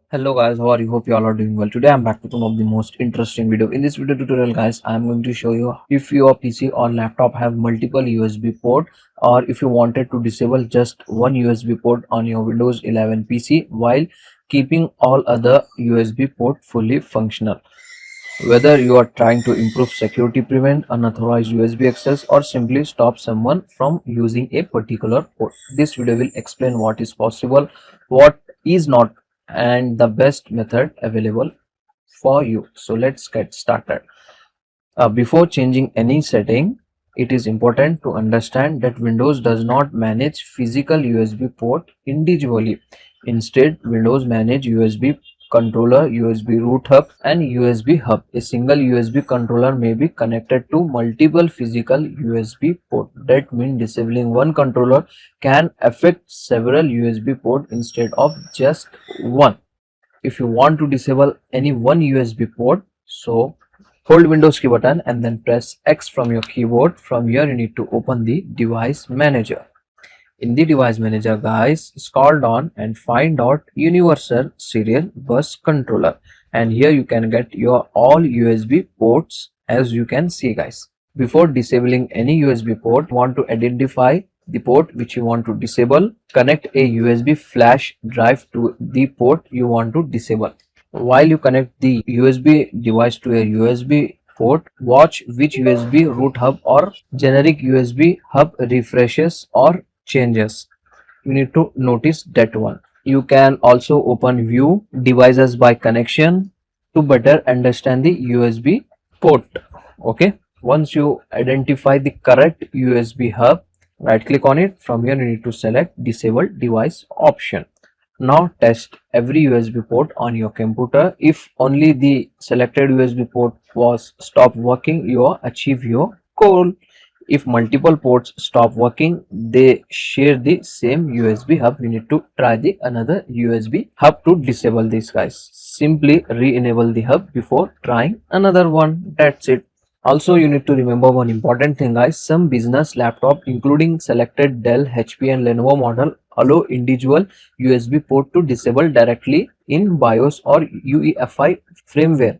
Hello guys, how are you? Hope you all are doing well. Today I'm back with one of the most interesting video. In this video tutorial guys, I'm going to show you if your PC or laptop have multiple USB port, or if you wanted to disable just one USB port on your Windows 11 PC while keeping all other USB port fully functional. Whether you are trying to improve security, prevent unauthorized USB access, or simply stop someone from using a particular port, this video will explain what is possible, what is not, and the best method available for you. So let's get started. Before changing any setting, it is important to understand that Windows does not manage physical USB port individually. Instead, Windows manage USB controller, USB root hub, and USB hub. A single USB controller may be connected to multiple physical USB ports. That means disabling one controller can affect several USB ports instead of just one. If you want to disable any one USB port, so hold Windows key button and then press X from your keyboard. From here you need to open the device manager. In the device manager guys, scroll down and find out universal serial bus controller, and here you can get your all USB ports. As you can see guys, before disabling any USB port, want to identify the port which you want to disable. Connect a USB flash drive to the port you want to disable. While you connect the USB device to a USB port, watch which USB root hub or generic USB hub refreshes or changes. You need to notice that one. You can also open view devices by connection to better understand the USB port. Okay, once you identify the correct USB hub, right click on it. From here you need to select disable device option. Now test every USB port on your computer. If only the selected USB port was stop working, you achieve your goal. If multiple ports stop working, they share the same USB hub. You need to try the another USB hub to disable this guys. Simply re-enable the hub before trying another one. That's it. Also, you need to remember one important thing guys. Some business laptop including selected Dell, HP and Lenovo model allow individual USB port to disable directly in BIOS or UEFI firmware.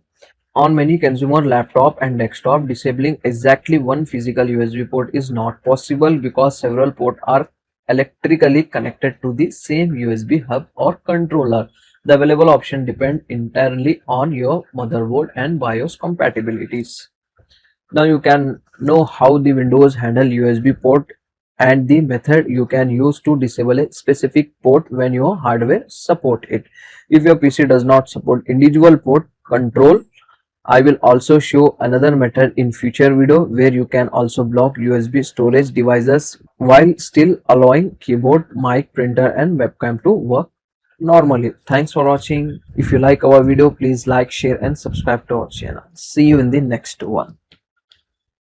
On many consumer laptop and desktop, disabling exactly one physical USB port is not possible because several ports are electrically connected to the same USB hub or controller. The available option depend entirely on your motherboard and BIOS compatibilities. Now you can know how the Windows handle USB port and the method you can use to disable a specific port when your hardware support it. If your PC does not support individual port control, I will also show another method in future video where you can also block USB storage devices while still allowing keyboard, mic, printer and webcam to work normally. Thanks for watching. If you like our video, please like, share and subscribe to our channel. See you in the next one.